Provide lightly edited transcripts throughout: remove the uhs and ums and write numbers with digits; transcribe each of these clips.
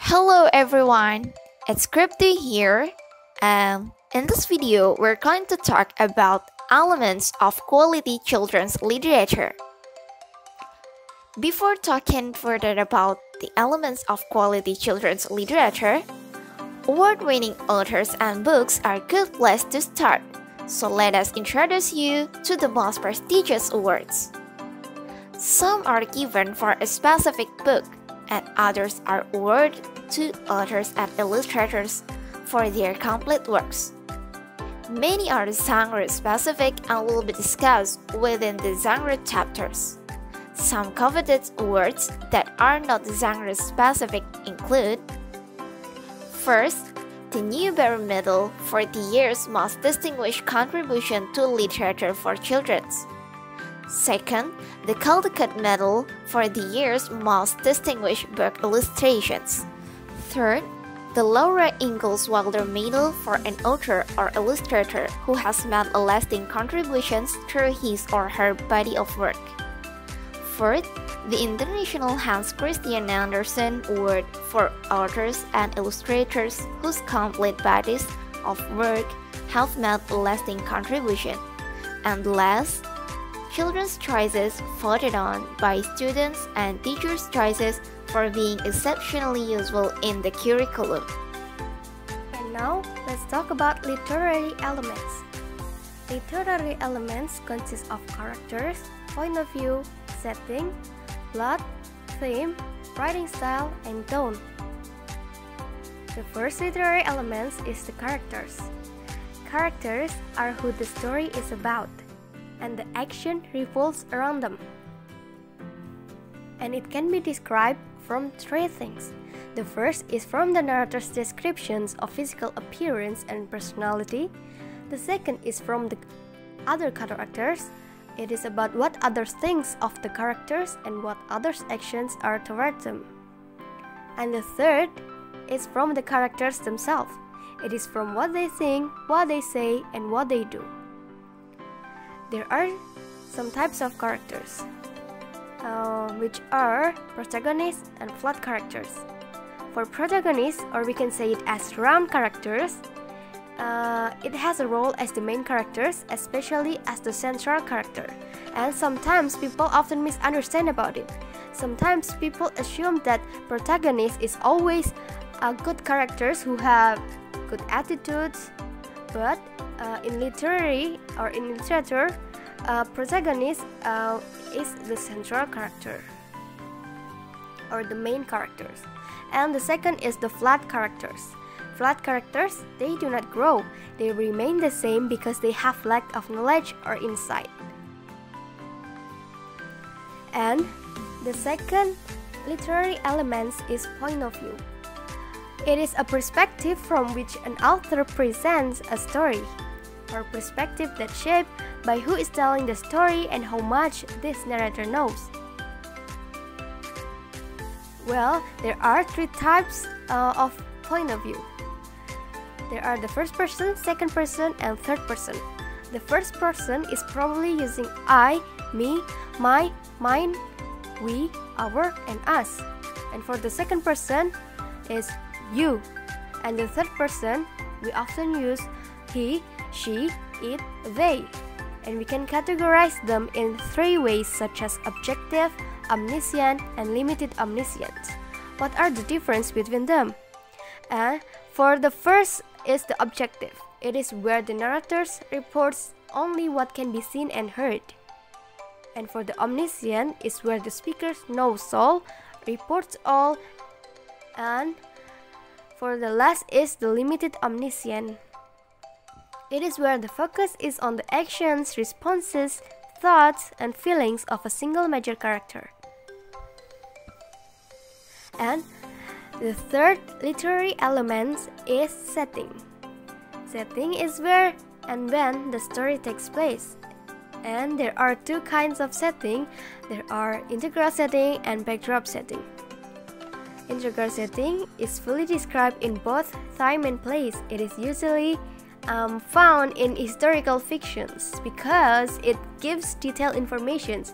Hello everyone, it's Crypto here, and in this video we're going to talk about elements of quality children's literature. Before talking further about the elements of quality children's literature, award-winning authors and books are a good place to start, so let us introduce you to the most prestigious awards. Some are given for a specific book, and others are awarded to authors and illustrators for their complete works. Many are genre-specific and will be discussed within the genre chapters. Some coveted awards that are not genre-specific include: first, the Newbery Medal for the year's most distinguished contribution to literature for children. Second, the Caldecott Medal for the year's most distinguished book illustrations. Third, the Laura Ingalls Wilder Medal for an author or illustrator who has made a lasting contributions through his or her body of work. Fourth, the International Hans Christian Andersen Award for authors and illustrators whose complete bodies of work have made a lasting contribution. And last, Children's Choices voted on by students and teachers' choices for being exceptionally useful in the curriculum. And now, let's talk about literary elements. Literary elements consist of characters, point of view, setting, plot, theme, writing style, and tone. The first literary element is the characters. Characters are who the story is about, and the action revolves around them. And it can be described from three things. The first is from the narrator's descriptions of physical appearance and personality. The second is from the other characters. It is about what others think of the characters and what others' actions are towards them. And the third is from the characters themselves. It is from what they think, what they say, and what they do. There are some types of characters, which are protagonists and plot characters. For protagonists, or we can say it as round characters, it has a role as the main characters, especially as the central character. And sometimes people often misunderstand about it. Sometimes people assume that protagonists is always good characters who have good attitudes, but in literature, protagonist is the central character or the main characters. And the second is the flat characters. Flat characters, they do not grow. They remain the same because they have lack of knowledge or insight. And the second literary element is point of view. It is a perspective from which an author presents a story, or perspective that shaped by who is telling the story and how much this narrator knows. Well, there are three types of point of view. There are the first person, second person, and third person. The first person is probably using I, me, my, mine, we, our, and us. And for the second person is you. And the third person, we often use he, she, it, they. And we can categorize them in three ways, such as objective, omniscient, and limited omniscient. What are the differences between them? For the first is the objective. It is where the narrator reports only what can be seen and heard. And for the omniscient is where the speaker knows all, reports all. And for the last is the limited omniscient. It is where the focus is on the actions, responses, thoughts, and feelings of a single major character. And the third literary element is setting. Setting is where and when the story takes place. And there are two kinds of setting. There are integral setting and backdrop setting. Integral setting is fully described in both time and place. It is usually found in historical fictions because it gives detailed information.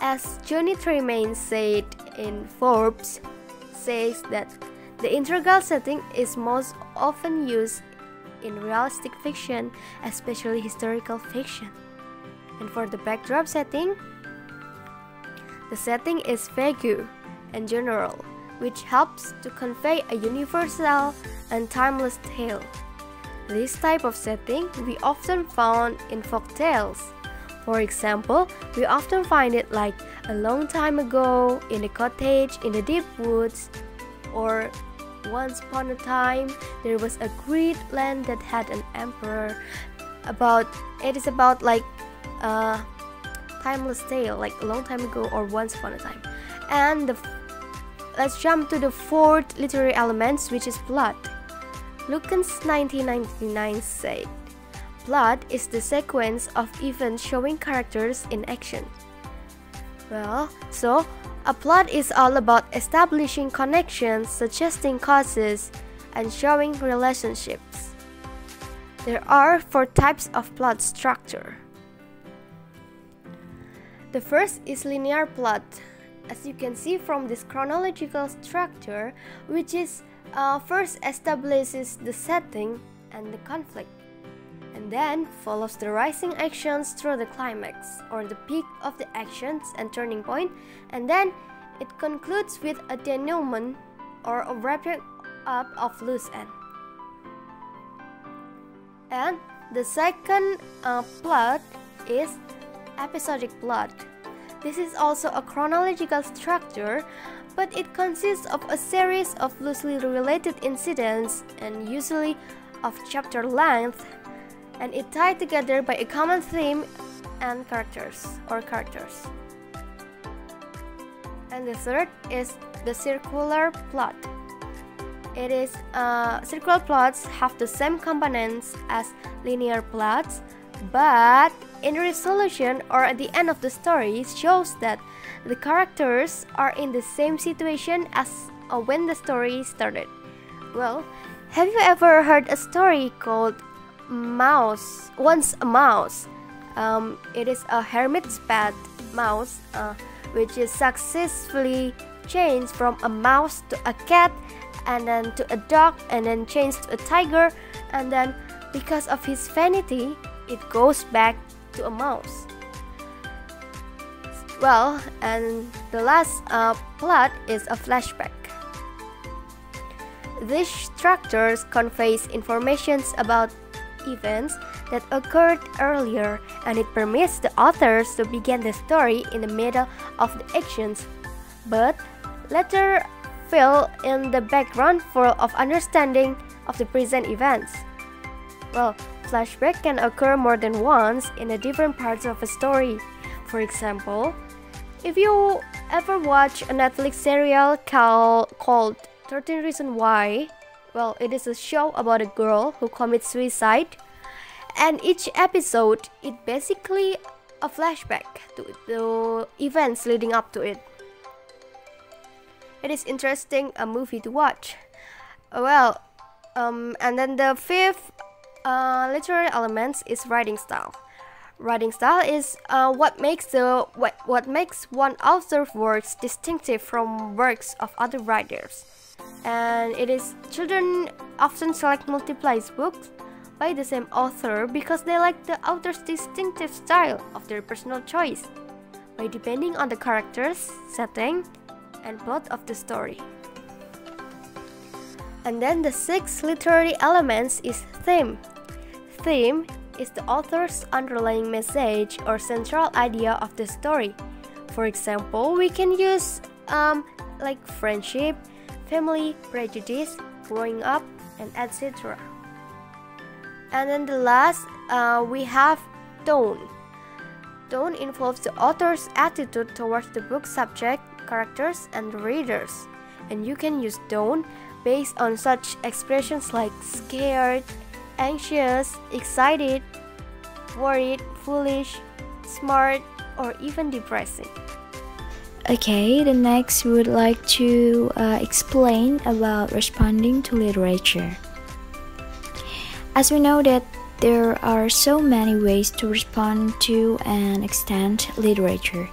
As Johnny Tremaine said in Forbes, says that The integral setting is most often used in realistic fiction, especially historical fiction. And for the backdrop setting, the setting is vague and general, which helps to convey a universal and timeless tale. This type of setting we often found in folk tales. For example, we often find it like a long time ago in a cottage in the deep woods, or once upon a time there was a great land that had an emperor. It is about like a timeless tale, like a long time ago or once upon a time. And let's jump to the fourth literary element, which is plot. Lucas 1999 said, "Plot is the sequence of events showing characters in action." Well, so a plot is all about establishing connections, suggesting causes, and showing relationships. There are 4 types of plot structure. The first is linear plot, as you can see from this chronological structure, which is first establishes the setting and the conflict, and then follows the rising actions through the climax, or the peak of the actions and turning point, and then it concludes with a denouement, or a wrapping up of loose end. And the second plot is episodic plot. This is also a chronological structure, but it consists of a series of loosely related incidents and usually of chapter length, and it tied together by a common theme and characters. And the third is the circular plot. It is circular plots have the same components as linear plots, but in resolution or at the end of the story shows that the characters are in the same situation as when the story started. Well, have you ever heard a story called Once a Mouse? It is a hermit's pet mouse, which is successfully changed from a mouse to a cat, and then to a dog, and then changed to a tiger, and then because of his vanity, it goes back to a mouse. Well, and the last plot is a flashback. This structure conveys information about events that occurred earlier, and it permits the authors to begin the story in the middle of the actions, but later fill in the background of understanding of the present events. Well, flashback can occur more than once in the different parts of a story. For example, if you ever watch a Netflix serial called 13 Reasons Why, well, it is a show about a girl who commits suicide, and each episode is basically a flashback to the events leading up to it. It is interesting a movie to watch. Well, and then the fifth literary element is writing style. Writing style is what makes one author's works distinctive from works of other writers. And it is children often select multiple books by the same author because they like the author's distinctive style of their personal choice, by depending on the characters, setting, and plot of the story. And then the sixth literary element is theme. Theme is the author's underlying message or central idea of the story. For example, we can use like friendship, family, prejudice, growing up, and etc. And then the last, we have tone. Tone involves the author's attitude towards the book subject, characters, and the readers. And you can use tone based on such expressions like scared, anxious, excited, worried, foolish, smart, or even depressing. Okay, the next we would like to explain about responding to literature. As we know that There are so many ways to respond to and extend literature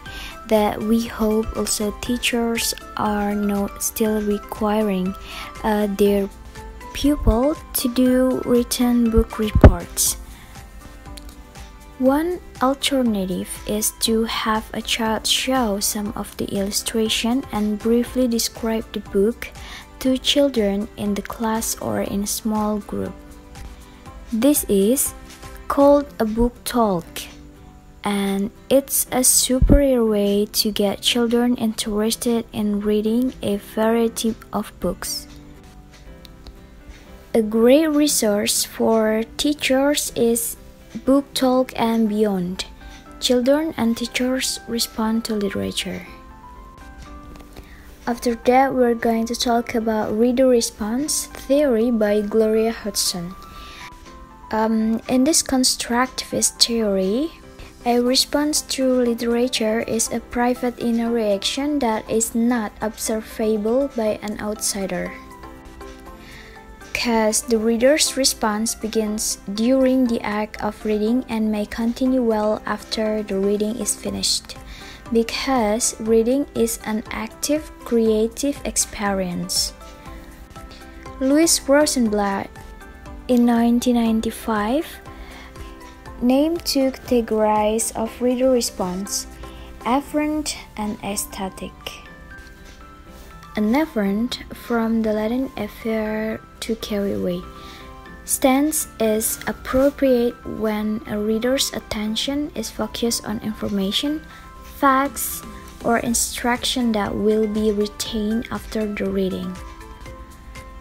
that we hope also teachers are not still requiring their pupil to do written book reports. One alternative is to have a child show some of the illustration and briefly describe the book to children in the class or in a small group. This is called a book talk, and it's a superior way to get children interested in reading a variety of books. A great resource for teachers is Book Talk and Beyond. Children and teachers respond to literature. After that, we're going to talk about reader response theory by Gloria Hudson. In this constructivist theory, a response to literature is a private inner reaction that is not observable by an outsider. Because the reader's response begins during the act of reading and may continue well after the reading is finished. Because reading is an active, creative experience. Louis Rosenblatt, in 1995, named two categories of reader response: afferent and aesthetic. An afferent, from the Latin afferre, to carry away, stance is appropriate when a reader's attention is focused on information, facts, or instruction that will be retained after the reading.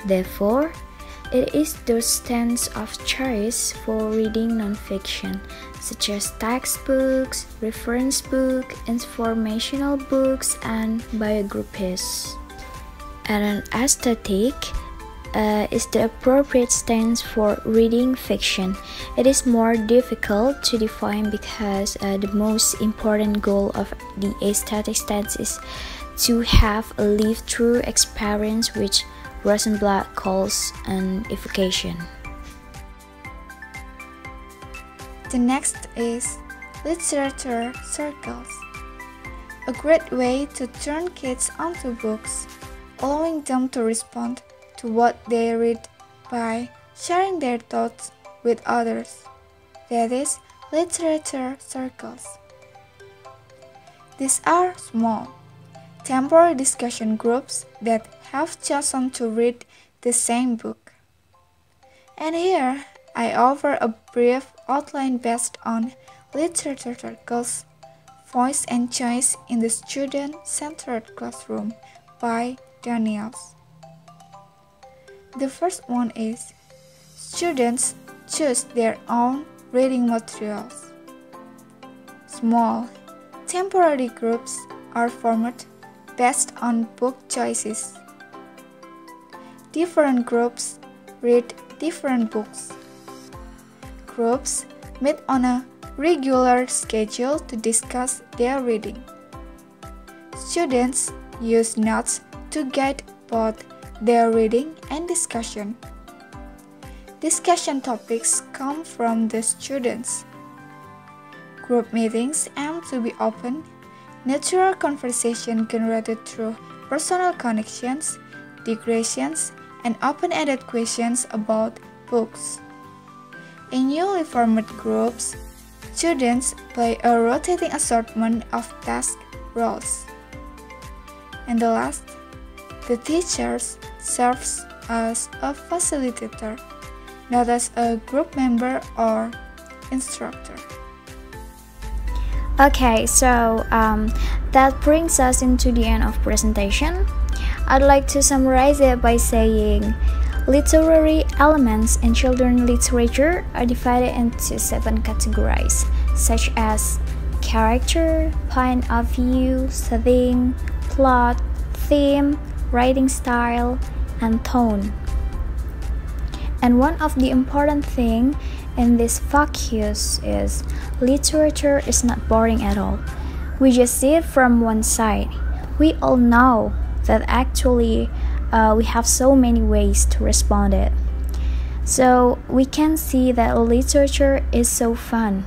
Therefore, it is the stance of choice for reading nonfiction, such as textbooks, reference books, informational books, and biographies. And an aesthetic is the appropriate stance for reading fiction. It is more difficult to define because the most important goal of the aesthetic stance is to have a lived-through experience, which Rosenblatt calls an evocation. The next is literature circles, a great way to turn kids onto books, allowing them to respond to what they read by sharing their thoughts with others. That is, literature circles. These are small, temporary discussion groups that have chosen to read the same book. And here I offer a brief outline based on literature circles, voice and choice in the student-centered classroom by Daniels. The first one is students choose their own reading materials. Small, temporary groups are formed based on book choices. Different groups read different books. Groups meet on a regular schedule to discuss their reading. Students use notes to guide both their reading and discussion. Discussion topics come from the students. Group meetings aim to be open, natural conversation generated through personal connections, digressions, and open-ended questions about books. In newly formed groups, students play a rotating assortment of task roles. And the last, the teacher serves as a facilitator, not as a group member or instructor. Okay, so that brings us into the end of presentation. I'd like to summarize it by saying literary elements in children's literature are divided into 7 categories, such as character, point of view, setting, plot, theme, writing style, and tone. And one of the important things in this focus is literature is not boring at all. We just see it from one side. We all know that actually we have so many ways to respond it. So we can see that literature is so fun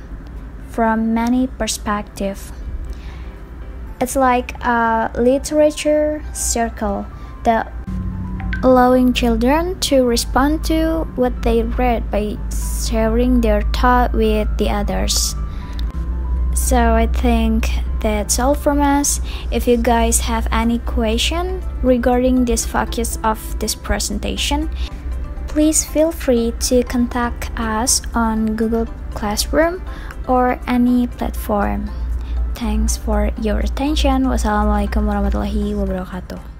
from many perspectives. It's like a literature circle that allowing children to respond to what they read by sharing their thought with the others. So I think that's all from us. If you guys have any question regarding this focus of this presentation, please feel free to contact us on Google Classroom or any platform. Thanks for your attention. Wassalamualaikum warahmatullahi wabarakatuh.